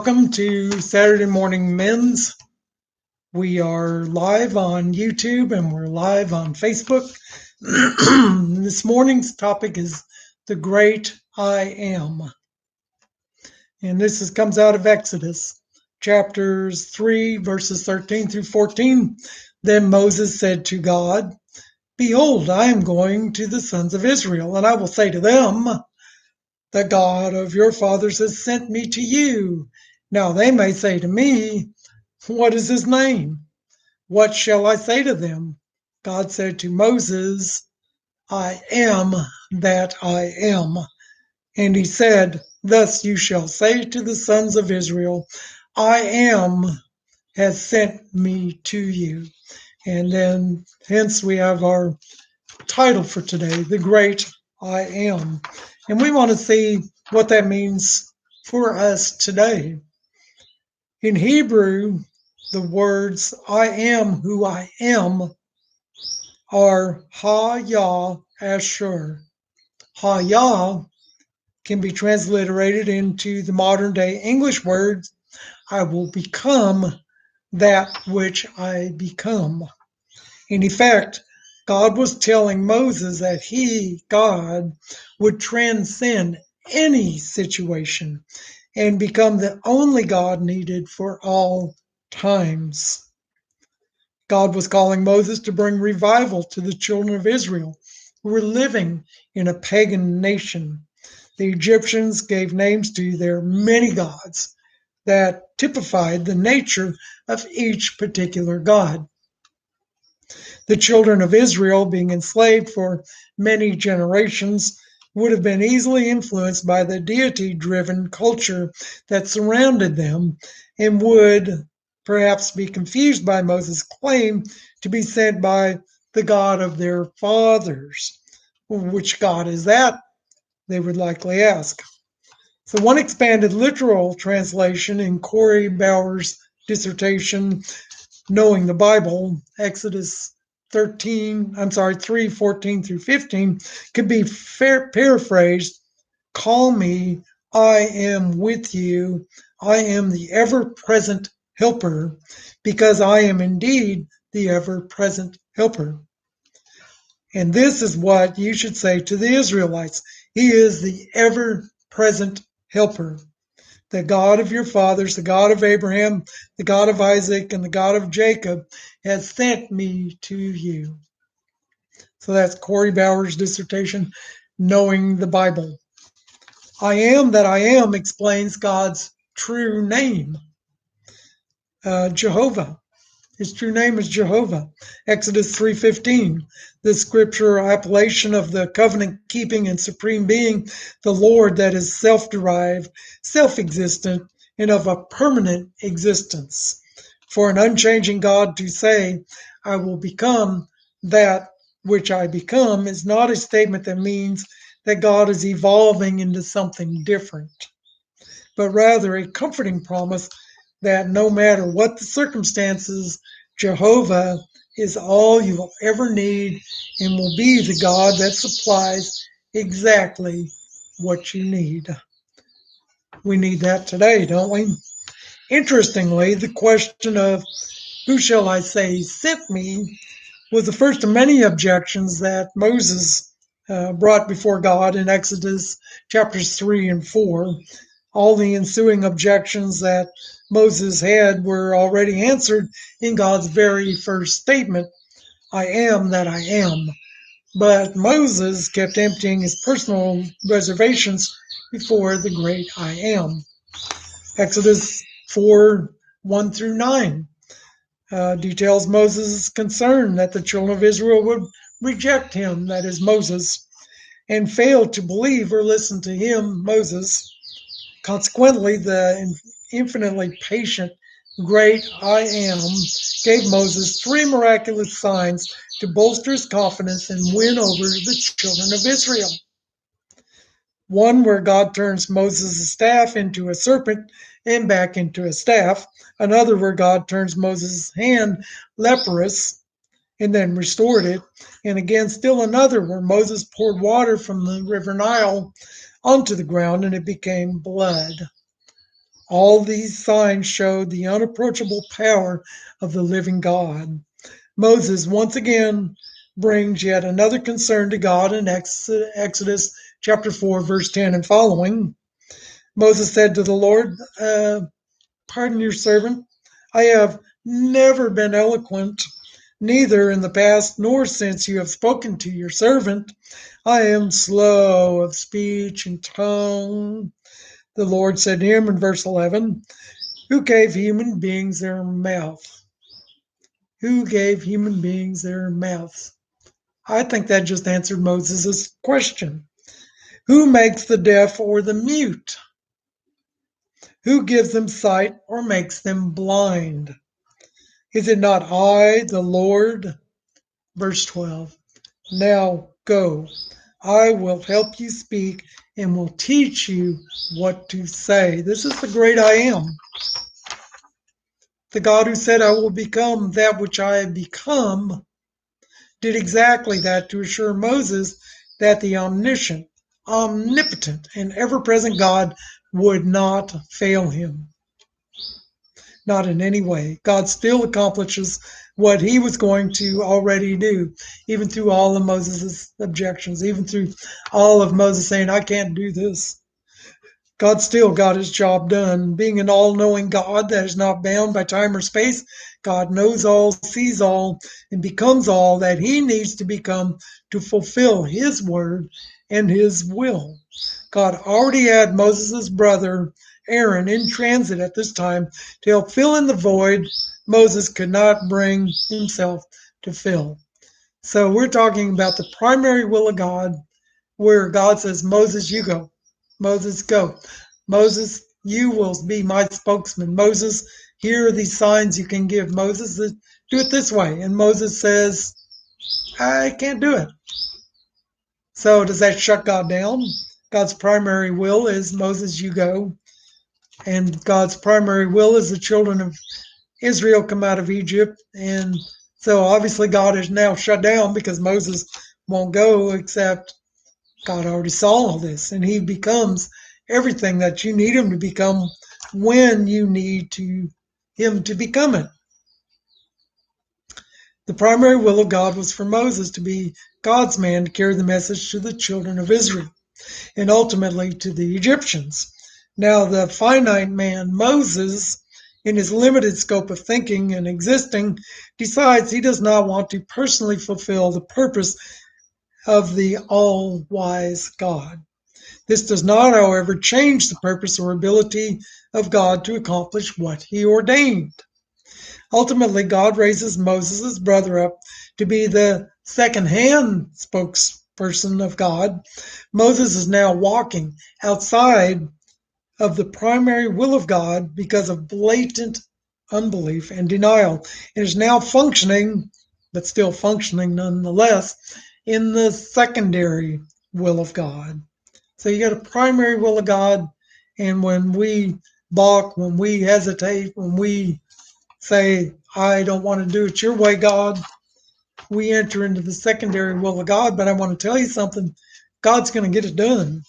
Welcome to Saturday Morning Men's. We are live on YouTube and we're live on Facebook. This morning's topic is the great I am. And this comes out of Exodus, chapters 3, verses 13 through 14. Then Moses said to God, "Behold, I am going to the sons of Israel, and I will say to them, the God of your fathers has sent me to you. Now they may say to me, what is his name? What shall I say to them?" God said to Moses, "I am that I am." And he said, "Thus you shall say to the sons of Israel, I am has sent me to you." And then hence we have our title for today, The Great I Am. And we want to see what that means for us today. In Hebrew, the words I am who I am are Ha-Yah Asher. Ha-Yah can be transliterated into the modern day English words, I will become that which I become. In effect, God was telling Moses that he, God, would transcend any situation and become the only God needed for all times. God was calling Moses to bring revival to the children of Israel who were living in a pagan nation. The Egyptians gave names to their many gods that typified the nature of each particular god. The children of Israel, being enslaved for many generations, would have been easily influenced by the deity-driven culture that surrounded them and would perhaps be confused by Moses' claim to be sent by the God of their fathers. Which God is that? They would likely ask. So one expanded literal translation in Corey Bauer's dissertation, Knowing the Bible, Exodus 3:14 through 15, could be paraphrased, call me, I am with you, I am the ever-present helper, because I am indeed the ever-present helper. And this is what you should say to the Israelites. He is the ever-present helper. The God of your fathers, the God of Abraham, the God of Isaac, and the God of Jacob has sent me to you. So that's Corey Bauer's dissertation, Knowing the Bible. I am that I am explains God's true name, Jehovah. His true name is Jehovah. Exodus 3:15, the scripture appellation of the covenant-keeping and supreme being, the Lord that is self-derived, self-existent, and of a permanent existence. For an unchanging God to say, I will become that which I become, is not a statement that means that God is evolving into something different, but rather a comforting promise that no matter what the circumstances, Jehovah is all you will ever need and will be the God that supplies exactly what you need. We need that today, don't we? Interestingly, the question of who shall I say sent me was the first of many objections that Moses brought before God in Exodus chapters 3 and 4. All the ensuing objections that Moses had were already answered in God's very first statement, I am that I am. But Moses kept emptying his personal reservations before the great I am. Exodus 4, 1 through 9 details Moses' concern that the children of Israel would reject him, that is Moses, and fail to believe or listen to him, Moses. Consequently, the infinitely patient great I am gave Moses 3 miraculous signs to bolster his confidence and win over the children of Israel. One where God turns Moses' staff into a serpent and back into a staff. Another where God turns Moses' hand leprous and then restored it. And again, still another where Moses poured water from the river Nile onto the ground and it became blood. All these signs showed the unapproachable power of the living God. Moses once again brings yet another concern to God in Exodus chapter 4, verse 10 and following. Moses said to the Lord, pardon your servant, I have never been eloquent, neither in the past nor since you have spoken to your servant. I am slow of speech and tongue. The Lord said to him in verse 11, who gave human beings their mouth? Who gave human beings their mouths? I think that just answered Moses' question. Who makes the deaf or the mute? Who gives them sight or makes them blind? Is it not I, the Lord? Verse 12. Now go. I will help you speak and will teach you what to say. This is the great I am. The God who said, I will become that which I have become, did exactly that to assure Moses that the omniscient, omnipotent, and ever present God would not fail him. Not in any way. God still accomplishes what he was going to already do, even through all of Moses' objections, even through all of Moses saying, I can't do this. God still got his job done. Being an all-knowing God that is not bound by time or space, God knows all, sees all, and becomes all that he needs to become to fulfill his word and his will. God already had Moses' brother Aaron in transit at this time to help fill in the void Moses could not bring himself to fill. So we're talking about the primary will of God, where God says, Moses, you go. Moses, go. Moses, you will be my spokesman. Moses, here are these signs you can give. Moses, do it this way. And Moses says, I can't do it. So does that shut God down? God's primary will is Moses, you go. And God's primary will is the children of Israel come out of Egypt. And so obviously God is now shut down because Moses won't go, except God already saw all this, and he becomes everything that you need him to become when you need him to become it. The primary will of God was for Moses to be God's man to carry the message to the children of Israel and ultimately to the Egyptians. Now, the finite man, Moses, in his limited scope of thinking and existing, decides he does not want to personally fulfill the purpose of the all-wise God. This does not, however, change the purpose or ability of God to accomplish what he ordained. Ultimately, God raises Moses' brother up to be the second-hand spokesperson of God. Moses is now walking outside of the primary will of God because of blatant unbelief and denial, and is now functioning, but still functioning nonetheless, in the secondary will of God. So you got a primary will of God, and when we balk, when we hesitate, when we say, I don't want to do it your way, God, we enter into the secondary will of God. But I want to tell you something, God's going to get it done.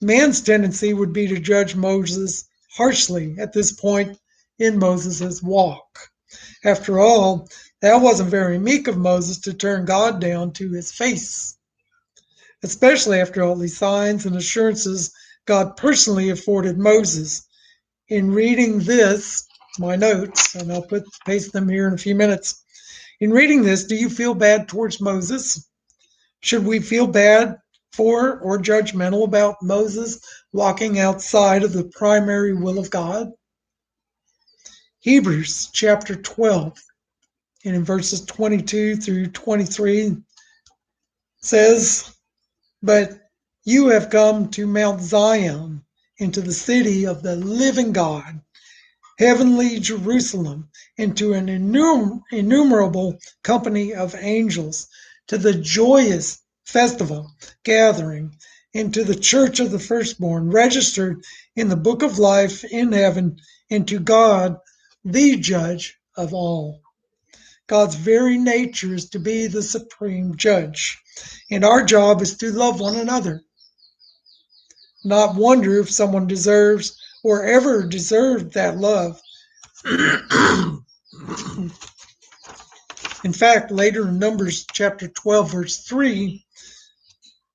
Man's tendency would be to judge Moses harshly at this point in Moses' walk. After all, that wasn't very meek of Moses to turn God down to his face, especially after all these signs and assurances God personally afforded Moses. In reading this, my notes, and I'll paste them here in a few minutes. In reading this, do you feel bad towards Moses? Should we feel bad for or judgmental about Moses walking outside of the primary will of God? Hebrews chapter 12, and in verses 22 through 23 says, but you have come to Mount Zion, into the city of the living God, heavenly Jerusalem, into an innumerable company of angels, to the joyous festival gathering, into the church of the firstborn, registered in the book of life in heaven, and to God, the judge of all. God's very nature is to be the supreme judge, and our job is to love one another, not wonder if someone deserves or ever deserved that love. In fact, later in Numbers chapter 12, verse 3,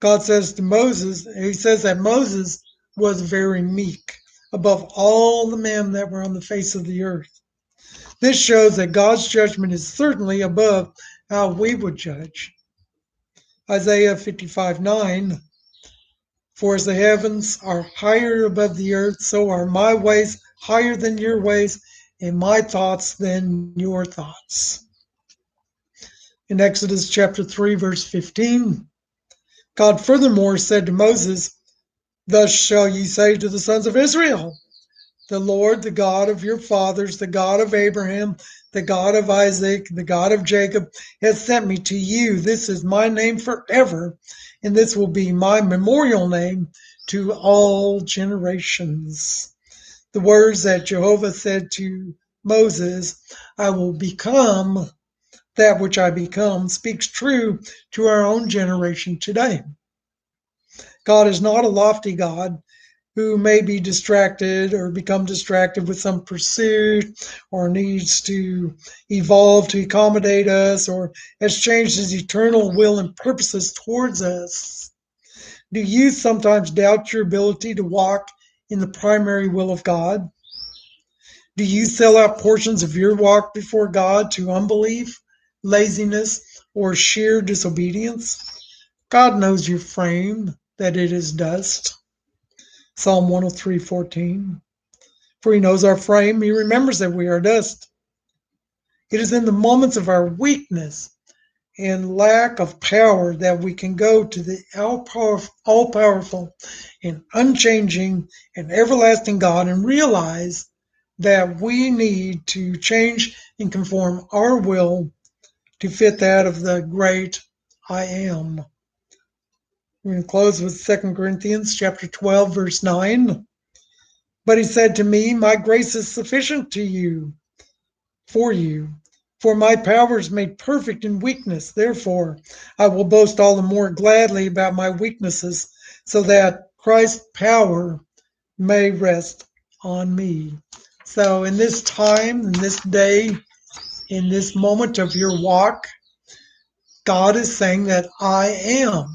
God says to Moses, he says that Moses was very meek above all the men that were on the face of the earth. This shows that God's judgment is certainly above how we would judge. Isaiah 55:9, for as the heavens are higher above the earth, so are my ways higher than your ways, and my thoughts than your thoughts. In Exodus chapter 3, verse 15, God furthermore said to Moses, thus shall ye say to the sons of Israel, the Lord, the God of your fathers, the God of Abraham, the God of Isaac, the God of Jacob, has sent me to you. This is my name forever, and this will be my memorial name to all generations. The words that Jehovah said to Moses, I will become that which I become, speaks true to our own generation today. God is not a lofty God who may be distracted or become distracted with some pursuit or needs to evolve to accommodate us or has changed his eternal will and purposes towards us. Do you sometimes doubt your ability to walk in the primary will of God? Do you sell out portions of your walk before God to unbelief, laziness, or sheer disobedience? God knows your frame, that it is dust. Psalm 103:14. For he knows our frame, he remembers that we are dust. It is in the moments of our weakness and lack of power that we can go to the all-powerful and unchanging and everlasting God and realize that we need to change and conform our will to fit that of the great I am. We're going to close with 2 Corinthians chapter 12, verse 9. But he said to me, my grace is sufficient to you, for my power is made perfect in weakness. Therefore, I will boast all the more gladly about my weaknesses, so that Christ's power may rest on me. So in this time, in this day, in this moment of your walk, God is saying that I am.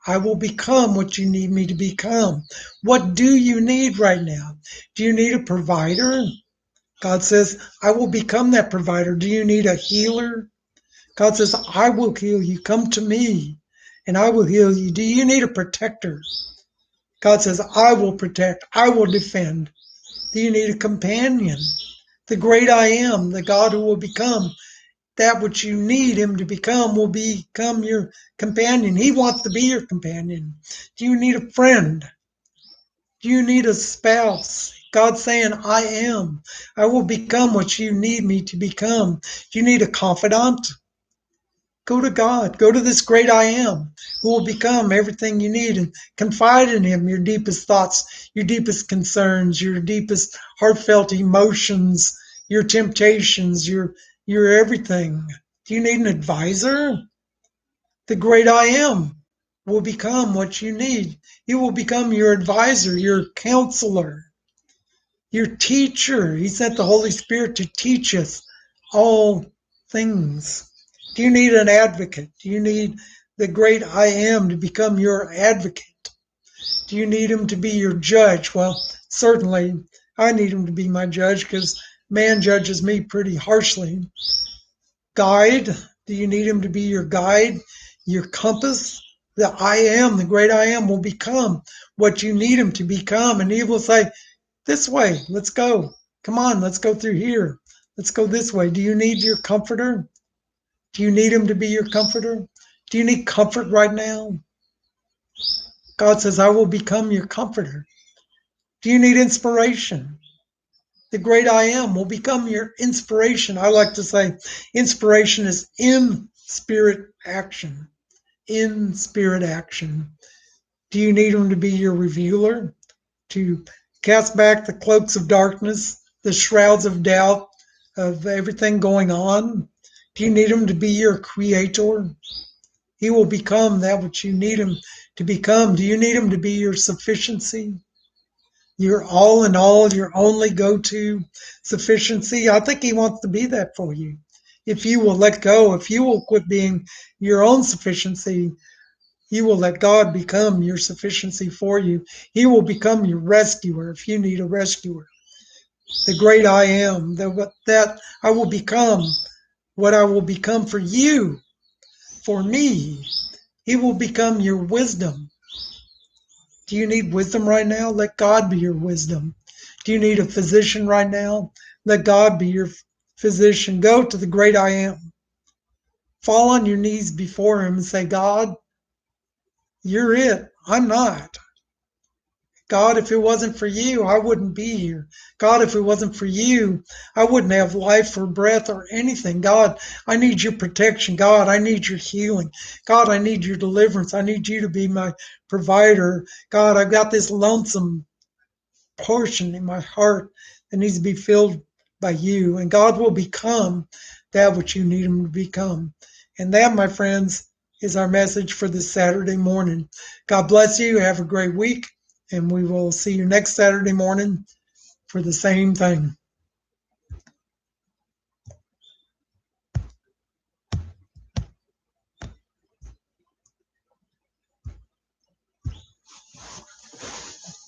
I will become what you need me to become. What do you need right now? Do you need a provider? God says, I will become that provider. Do you need a healer? God says, I will heal you. Come to me and I will heal you. Do you need a protector? God says, I will protect. I will defend. Do you need a companion? The great I am, the God who will become that which you need him to become, will become your companion. He wants to be your companion. Do you need a friend? Do you need a spouse? God's saying, I am. I will become what you need me to become. Do you need a confidant? Go to God. Go to this great I am who will become everything you need and confide in him your deepest thoughts, your deepest concerns, your deepest heartfelt emotions, your temptations, your everything. Do you need an advisor? The great I am will become what you need. He will become your advisor, your counselor, your teacher. He sent the Holy Spirit to teach us all things. Do you need an advocate? Do you need the great I am to become your advocate? Do you need him to be your judge? Well, certainly I need him to be my judge because man judges me pretty harshly. Guide? Do you need him to be your guide, your compass? The I am, the great I am, will become what you need him to become. And he will say, this way, let's go. Come on, let's go through here. Let's go this way. Do you need your comforter? Do you need him to be your comforter? Do you need comfort right now? God says, I will become your comforter. Do you need inspiration? The great I am will become your inspiration. I like to say inspiration is in spirit action. In spirit action. Do you need him to be your revealer? To cast back the cloaks of darkness, the shrouds of doubt, of everything going on? Do you need him to be your creator? He will become that which you need him to become. Do you need him to be your sufficiency? your all in all, your only go-to sufficiency. I think he wants to be that for you. If you will let go, if you will quit being your own sufficiency, you will let God become your sufficiency for you. He will become your rescuer if you need a rescuer. The great I am, that I will become what I will become for you, for me. He will become your wisdom. Do you need wisdom right now? Let God be your wisdom. Do you need a physician right now? Let God be your physician. Go to the great I am. Fall on your knees before him and say, God, you're it. I'm not. God, if it wasn't for you, I wouldn't be here. God, if it wasn't for you, I wouldn't have life or breath or anything. God, I need your protection. God, I need your healing. God, I need your deliverance. I need you to be my provider. God, I've got this lonesome portion in my heart that needs to be filled by you. And God will become that which you need him to become. And that, my friends, is our message for this Saturday morning. God bless you. Have a great week. And we will see you next Saturday morning for the same thing.